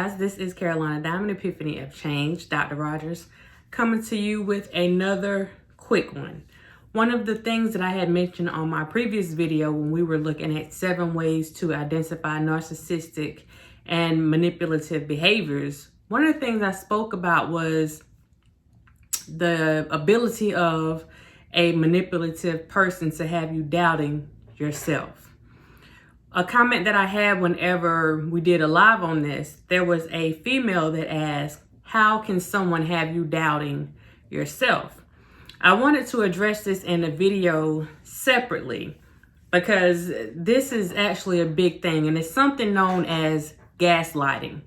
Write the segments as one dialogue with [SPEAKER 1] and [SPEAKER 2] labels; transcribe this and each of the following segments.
[SPEAKER 1] guys, this is Carolina Diamond Epiphany of Change, Dr. Rogers, coming to you with another quick one. One of the things that I had mentioned on my previous video when we were looking at 7 ways to identify narcissistic and manipulative behaviors, one of the things I spoke about was the ability of a manipulative person to have you doubting yourself. A comment that I had whenever we did a live on this, there was a female that asked, how can someone have you doubting yourself? I wanted to address this in a video separately because this is actually a big thing, and it's something known as gaslighting.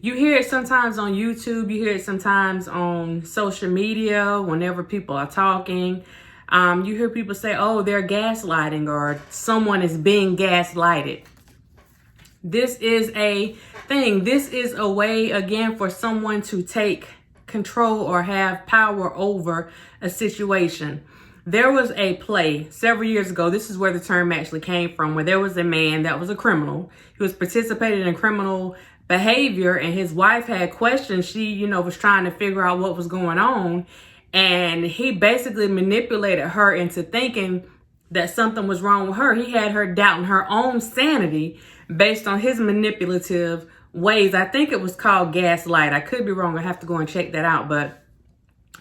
[SPEAKER 1] You hear it sometimes on YouTube, you hear it sometimes on social media whenever people are talking. You hear people say, oh, they're gaslighting, or someone is being gaslighted. This is a thing. This is a way, again, for someone to take control or have power over a situation. There was a play several years ago. This is where the term actually came from, where there was a man that was a criminal. He was participating in criminal behavior, and his wife had questions. She, was trying to figure out what was going on. And he basically manipulated her into thinking that something was wrong with her. He had her doubting her own sanity based on his manipulative ways. I think it was called gaslight. I could be wrong. I have to go and check that out. But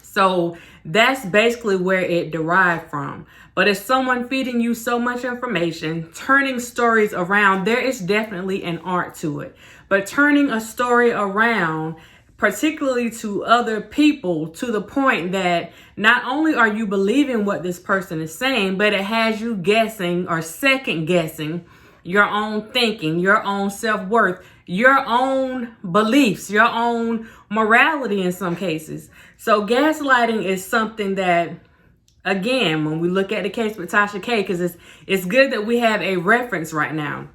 [SPEAKER 1] so that's basically where it derived from. But it's someone feeding you so much information, turning stories around. There is definitely an art to it. But turning a story around, particularly to other people, to the point that not only are you believing what this person is saying, but it has you guessing or second guessing your own thinking, your own self-worth, your own beliefs, your own morality in some cases. So gaslighting is something that, again, when we look at the case with Tasha K, because it's good that we have a reference right now.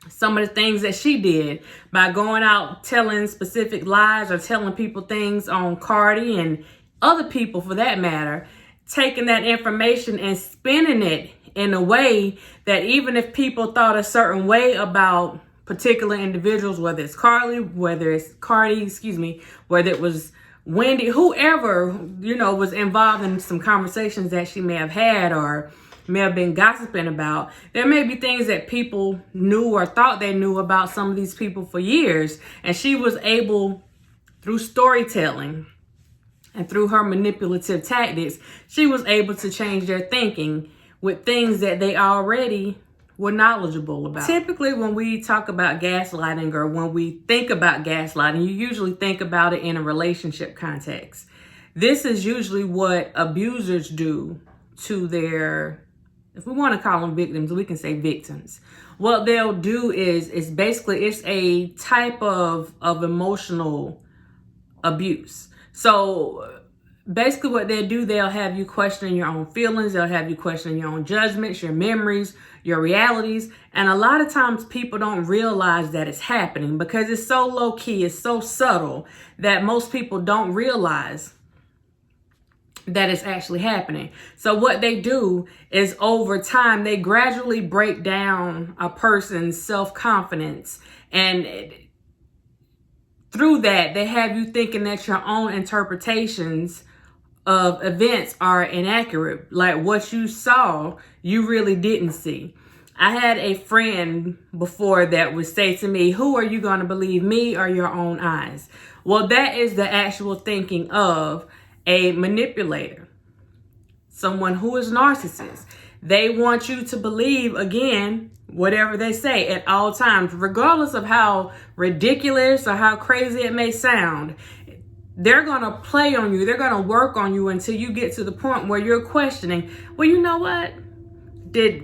[SPEAKER 1] Some of the things that she did by going out telling specific lies or telling people things on Cardi and other people for that matter, taking that information and spinning it in a way that even if people thought a certain way about particular individuals, whether it's Cardi, whether it was Wendy, whoever, was involved in some conversations that she may have had or may have been gossiping about, there may be things that people knew or thought they knew about some of these people for years. And she was able, through storytelling and through her manipulative tactics, she was able to change their thinking with things that they already were knowledgeable about. Typically, when we talk about gaslighting or when we think about gaslighting, you usually think about it in a relationship context. This is usually what abusers do to their, if we want to call them victims, we can say victims. What they'll do is basically, it's a type of emotional abuse. So basically what they do, they'll have you questioning your own feelings. They'll have you questioning your own judgments, your memories, your realities. And a lot of times people don't realize that it's happening because it's so low key, it's so subtle that most people don't realize that it's actually happening. So what they do is over time, they gradually break down a person's self-confidence. And through that, they have you thinking that your own interpretations of events are inaccurate. Like what you saw, you really didn't see. I had a friend before that would say to me, who are you going to believe, me or your own eyes? Well, that is the actual thinking of a manipulator, someone who is narcissist. They want you to believe, again, whatever they say at all times, regardless of how ridiculous or how crazy it may sound. They're going to play on you. They're going to work on you until you get to the point where you're questioning, well, you know what?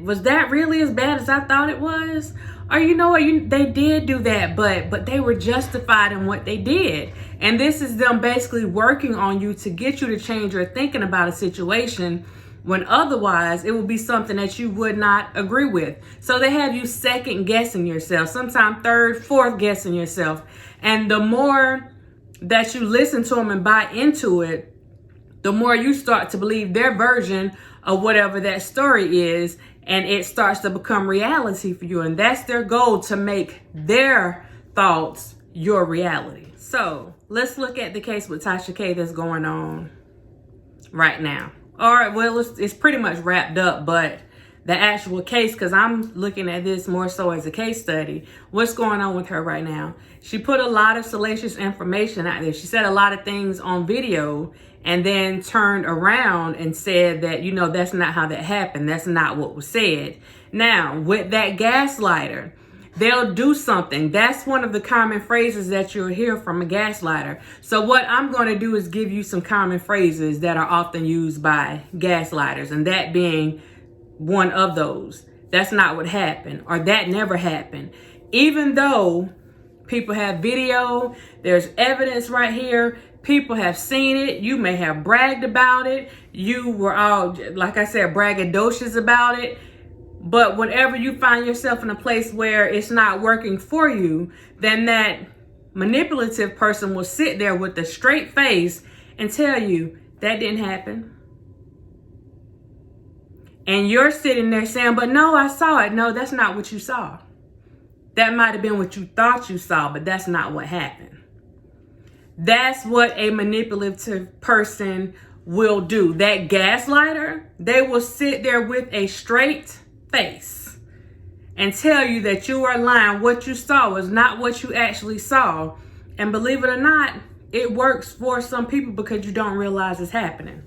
[SPEAKER 1] Was that really as bad as I thought it was? Or you know what, they did do that, but they were justified in what they did. And this is them basically working on you to get you to change your thinking about a situation when otherwise it would be something that you would not agree with. So they have you second guessing yourself, sometimes third, fourth guessing yourself. And the more that you listen to them and buy into it, the more you start to believe their version of whatever that story is, and it starts to become reality for you. And that's their goal, to make their thoughts your reality. So let's look at the case with Tasha K that's going on right now. All right, well, it's pretty much wrapped up, but the actual case, because I'm looking at this more so as a case study, what's going on with her right now? She put a lot of salacious information out there. She said a lot of things on video and then turned around and said that, you know, that's not how that happened. That's not what was said. Now, with that gaslighter, they'll do something. That's one of the common phrases that you'll hear from a gaslighter. So what I'm going to do is give you some common phrases that are often used by gaslighters, and that being one of those. That's not what happened, or that never happened. Even though people have video, there's evidence right here. People have seen it. You may have bragged about it. You were all, like I said, braggadocious about it. But whenever you find yourself in a place where it's not working for you, then that manipulative person will sit there with a straight face and tell you that didn't happen. And you're sitting there saying, but no, I saw it. No, that's not what you saw. That might have been what you thought you saw, but that's not what happened. That's what a manipulative person will do. That gaslighter, they will sit there with a straight face and tell you that you are lying. What you saw was not what you actually saw. And believe it or not, it works for some people because you don't realize it's happening.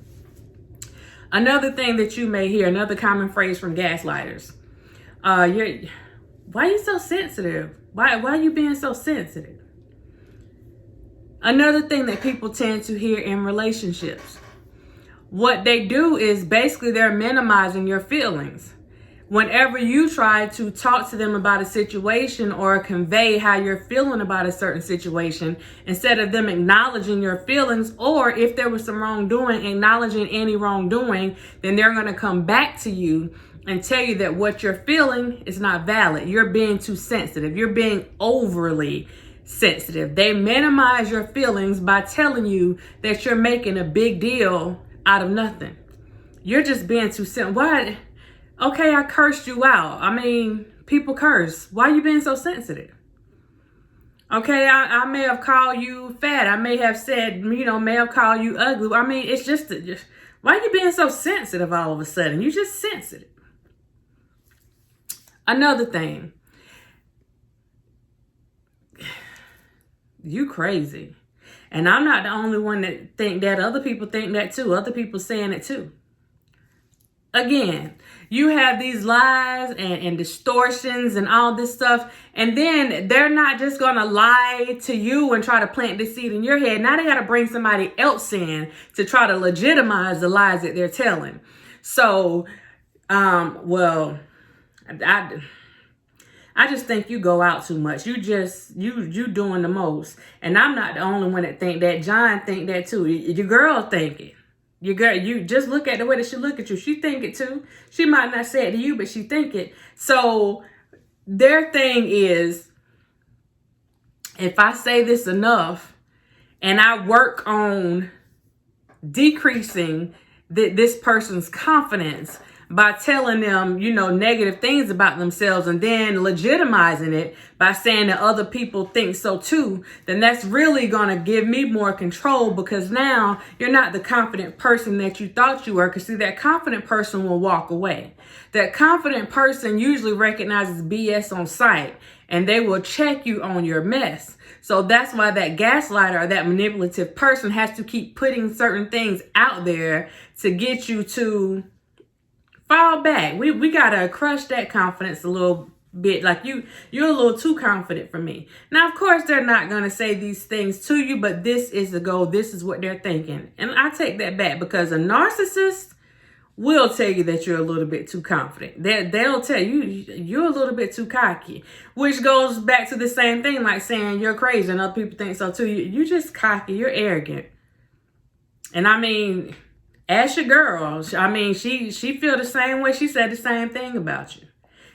[SPEAKER 1] Another thing that you may hear, another common phrase from gaslighters, why are you so sensitive? Why are you being so sensitive? Another thing that people tend to hear in relationships, what they do is basically they're minimizing your feelings. Whenever you try to talk to them about a situation or convey how you're feeling about a certain situation, instead of them acknowledging your feelings, or if there was some wrongdoing, acknowledging any wrongdoing, then they're going to come back to you and tell you that what you're feeling is not valid. You're being too sensitive. You're being overly sensitive. They minimize your feelings by telling you that you're making a big deal out of nothing. You're just being too sensitive. Why? Okay, I cursed you out. I mean, people curse. Why are you being so sensitive? Okay, I may have called you fat. I may have said, may have called you ugly. I mean, it's just why are you being so sensitive all of a sudden? You're just sensitive. Another thing. You crazy. And I'm not the only one that think that. Other people think that too. Other people saying it too. Again, you have these lies and distortions and all this stuff. And then they're not just going to lie to you and try to plant this seed in your head. Now they got to bring somebody else in to try to legitimize the lies that they're telling. So, I just think you go out too much. You doing the most. And I'm not the only one that think that. John think that too. Your girl think it. Your girl, you just look at the way that she look at you. She think it too. She might not say it to you, but she think it. So their thing is, if I say this enough and I work on decreasing this person's confidence by telling them, negative things about themselves and then legitimizing it by saying that other people think so too, then that's really going to give me more control, because now you're not the confident person that you thought you were. Because see, that confident person will walk away. That confident person usually recognizes BS on sight and they will check you on your mess. So that's why that gaslighter or that manipulative person has to keep putting certain things out there to get you to fall back. We gotta crush that confidence a little bit. Like you're a little too confident for me. Now, of course, they're not gonna say these things to you, but this is the goal. This is what they're thinking. And I take that back, because a narcissist will tell you that you're a little bit too confident. They'll tell you you're a little bit too cocky, which goes back to the same thing, like saying you're crazy and other people think so too. You're just cocky. You're arrogant. And I mean, ask your girl. I mean, she feel the same way. She said the same thing about you.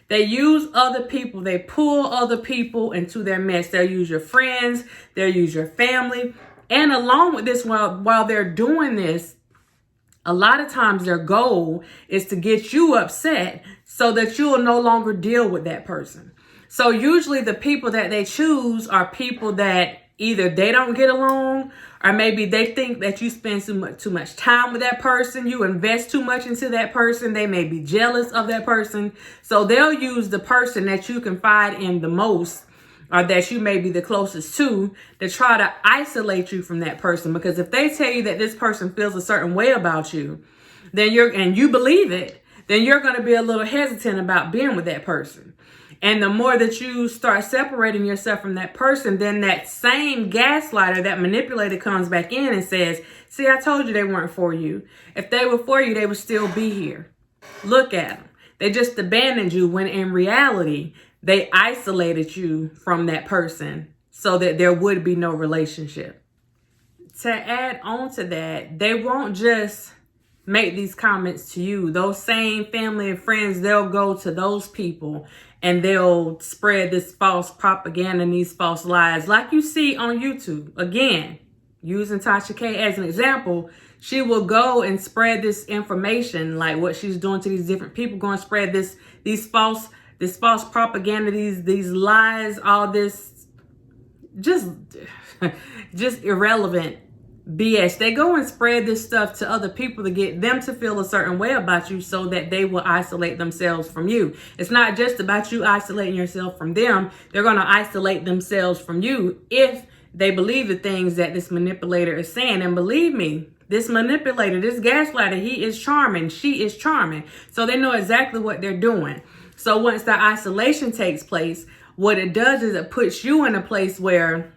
[SPEAKER 1] They use other people. They pull other people into their mess. They'll use your friends. They'll use your family. And along with this, while they're doing this, a lot of times their goal is to get you upset so that you'll no longer deal with that person. So usually the people that they choose are people that either they don't get along, or maybe they think that you spend too much time with that person. You invest too much into that person. They may be jealous of that person. So they'll use the person that you confide in the most, or that you may be the closest to try to isolate you from that person. Because if they tell you that this person feels a certain way about you, then you believe it, then you're going to be a little hesitant about being with that person. And the more that you start separating yourself from that person, then that same gaslighter, that manipulator, comes back in and says, see, I told you they weren't for you. If they were for you, they would still be here. Look at them. They just abandoned you, when in reality, they isolated you from that person so that there would be no relationship. To add on to that, they won't just make these comments to you. Those same family and friends, they'll go to those people and they'll spread this false propaganda and these false lies, like you see on YouTube. Again, using Tasha K as an example, she will go and spread this information, like what she's doing to these different people, going to spread this false propaganda, these lies, all this just irrelevant BS. They go and spread this stuff to other people to get them to feel a certain way about you so that they will isolate themselves from you. It's not just about you isolating yourself from them. They're going to isolate themselves from you if they believe the things that this manipulator is saying. And believe me, this manipulator, this gaslighter, he is charming. She is charming. So they know exactly what they're doing. So once that isolation takes place, what it does is it puts you in a place where,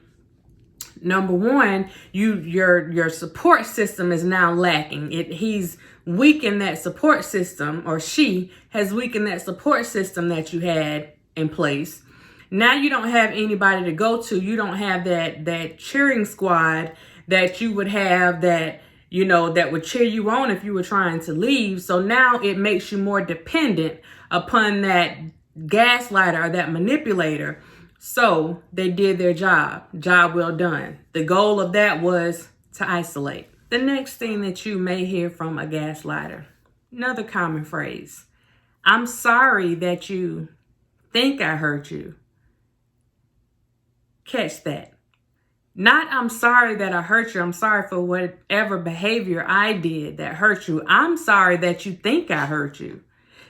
[SPEAKER 1] number one, your support system is now lacking. He's weakened that support system, or she has weakened that support system that you had in place. Now you don't have anybody to go to. You don't have that cheering squad that you would have, that that would cheer you on if you were trying to leave. So now it makes you more dependent upon that gaslighter or that manipulator. So they did their job. Job well done. The goal of that was to isolate. The next thing that you may hear from a gaslighter, another common phrase: I'm sorry that you think I hurt you. Catch that. Not I'm sorry that I hurt you. I'm sorry for whatever behavior I did that hurt you. I'm sorry that you think I hurt you.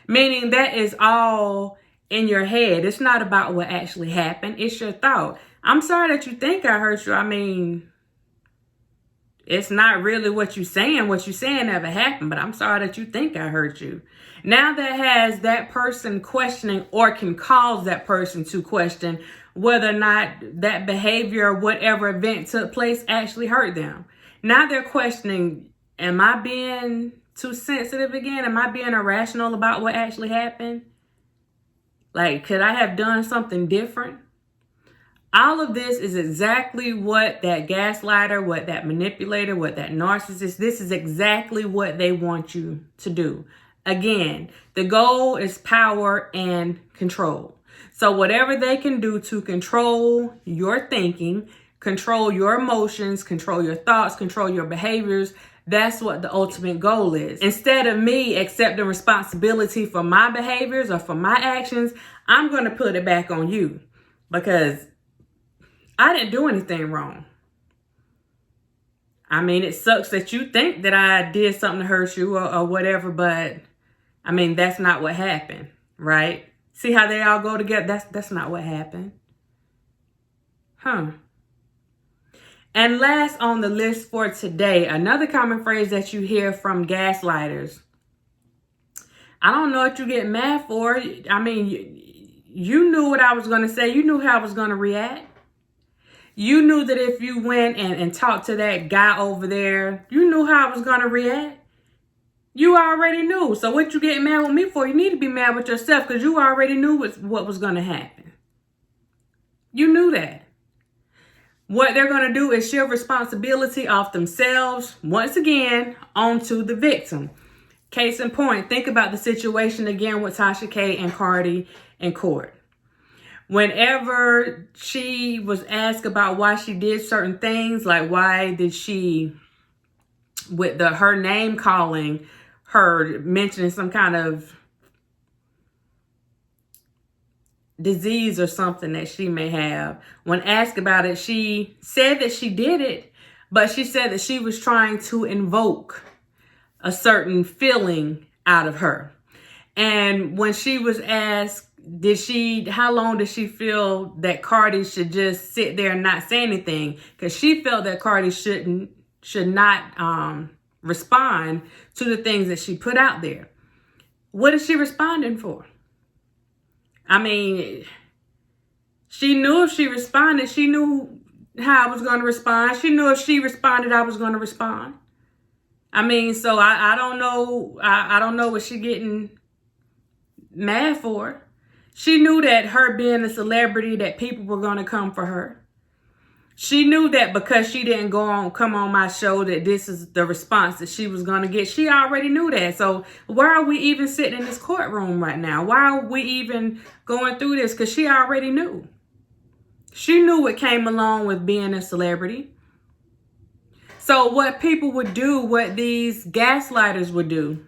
[SPEAKER 1] Meaning that is all in your head. It's not about what actually happened. It's your thought. I'm sorry that you think I hurt you. I mean, it's not really what you're saying. What you're saying never happened, but I'm sorry that you think I hurt you. Now that has that person questioning, or can cause that person to question whether or not that behavior or whatever event took place actually hurt them. Now they're questioning, am I being too sensitive again? Am I being irrational about what actually happened? Like, could I have done something different? All of this is exactly what that gaslighter, what that manipulator, what that narcissist, this is exactly what they want you to do. Again, the goal is power and control. So whatever they can do to control your thinking, control your emotions, control your thoughts, control your behaviors, that's what the ultimate goal is. Instead of me accepting responsibility for my behaviors or for my actions, I'm going to put it back on you, because I didn't do anything wrong. I mean, it sucks that you think that I did something to hurt you or whatever, but I mean, that's not what happened, right? See how they all go together? That's not what happened. And last on the list for today, another common phrase that you hear from gaslighters: I don't know what you get mad for. I mean, you knew what I was going to say. You knew how I was going to react. You knew that if you went and talked to that guy over there, you knew how I was going to react. You already knew. So what you getting mad with me for? You need to be mad with yourself, because you already knew what was going to happen. You knew that. What they're going to do is shift responsibility off themselves, once again, onto the victim. Case in point, think about the situation again with Tasha K and Cardi in court. Whenever she was asked about why she did certain things, like why did she, with her name calling, her mentioning some kind of disease or something that she may have. When asked about it, she said that she did it, but she said that she was trying to invoke a certain feeling out of her. And when she was asked, how long did she feel that Cardi should just sit there and not say anything? Because she felt that Cardi should not respond to the things that she put out there. What is she responding for? I mean, she knew if she responded, she knew how I was going to respond. She knew if she responded, I was going to respond. I mean, so I don't know. I don't know what she getting mad for. She knew that her being a celebrity, that people were going to come for her. She knew that because she didn't come on my show, that this is the response that she was going to get. She already knew that. So why are we even sitting in this courtroom right now? Why are we even going through this? Because she already knew. She knew what came along with being a celebrity. So what people would do, what these gaslighters would do,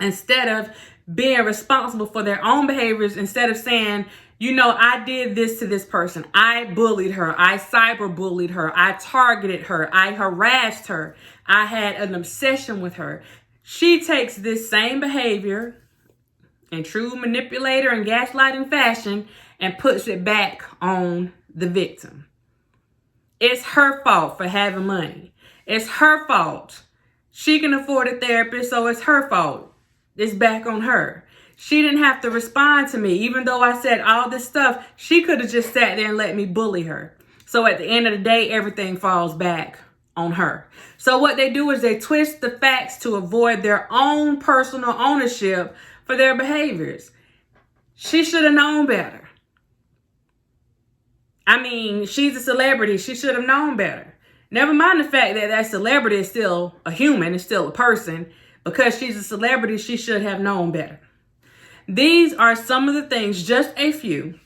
[SPEAKER 1] instead of being responsible for their own behaviors, instead of saying, you know, I did this to this person. I bullied her. I cyberbullied her. I targeted her. I harassed her. I had an obsession with her. She takes this same behavior in true manipulator and gaslighting fashion and puts it back on the victim. It's her fault for having money. It's her fault. She can afford a therapist, so it's her fault. It's back on her. She didn't have to respond to me. Even though I said all this stuff, she could have just sat there and let me bully her. So at the end of the day, everything falls back on her. So what they do is they twist the facts to avoid their own personal ownership for their behaviors. She should have known better. I mean, she's a celebrity. She should have known better. Never mind the fact that that celebrity is still a human, is still a person. Because she's a celebrity, she should have known better. These are some of the things, just a few.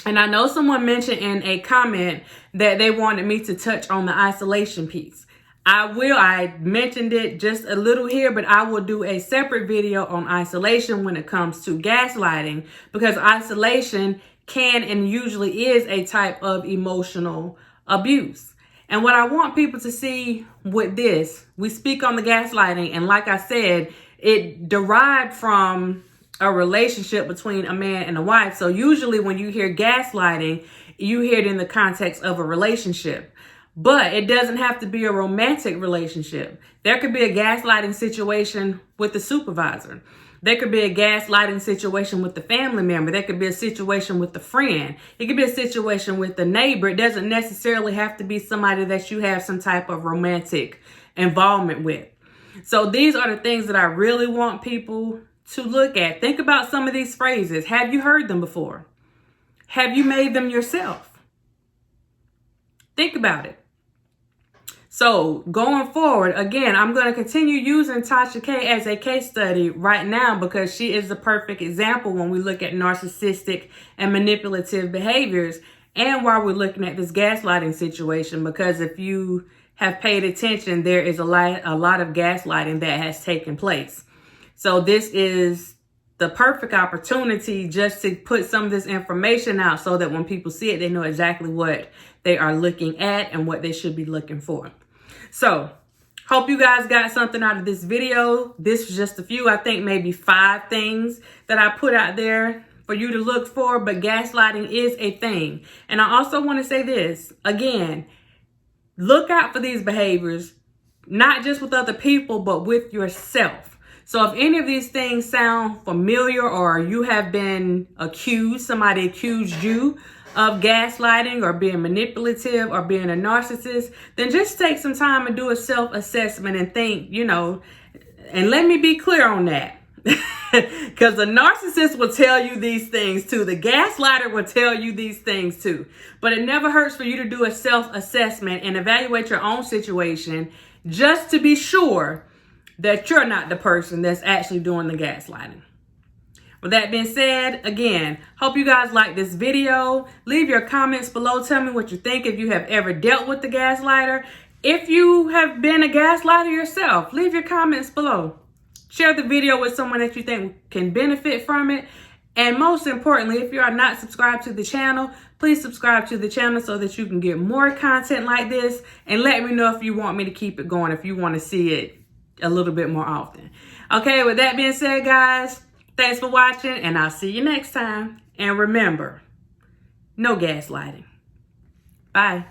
[SPEAKER 1] And I know someone mentioned in a comment that they wanted me to touch on the isolation piece. I mentioned it just a little here, but I will do a separate video on isolation when it comes to gaslighting, because isolation can and usually is a type of emotional abuse. And what I want people to see with this, we speak on the gaslighting, and like I said, it derived from a relationship between a man and a wife. So usually when you hear gaslighting, you hear it in the context of a relationship. But it doesn't have to be a romantic relationship. There could be a gaslighting situation with the supervisor. There could be a gaslighting situation with the family member. There could be a situation with the friend. It could be a situation with the neighbor. It doesn't necessarily have to be somebody that you have some type of romantic involvement with. So these are the things that I really want people to look at. Think about some of these phrases. Have you heard them before? Have you made them yourself? Think about it. So going forward, again, I'm going to continue using Tasha K as a case study right now because she is the perfect example when we look at narcissistic and manipulative behaviors, and while we're looking at this gaslighting situation, because if you have paid attention, there is a lot of gaslighting that has taken place. So this is the perfect opportunity just to put some of this information out so that when people see it, they know exactly what they are looking at and what they should be looking for. So hope you guys got something out of this video. This was just a few, I think maybe 5 things that I put out there for you to look for, but gaslighting is a thing. And I also want to say this again, look out for these behaviors, not just with other people, but with yourself. So if any of these things sound familiar or you have been accused, somebody accused you of gaslighting or being manipulative or being a narcissist, then just take some time and do a self-assessment and think, and let me be clear on that. Because the narcissist will tell you these things too. The gaslighter will tell you these things too. But it never hurts for you to do a self-assessment and evaluate your own situation just to be sure that you're not the person that's actually doing the gaslighting. With that being said, again, hope you guys like this video. Leave your comments below. Tell me what you think if you have ever dealt with the gaslighter. If you have been a gaslighter yourself, leave your comments below. Share the video with someone that you think can benefit from it. And most importantly, if you are not subscribed to the channel, please subscribe to the channel so that you can get more content like this. And let me know if you want me to keep it going, if you want to see it a little bit more often. Okay, with that being said, guys, thanks for watching, and I'll see you next time. And remember, no gaslighting. Bye.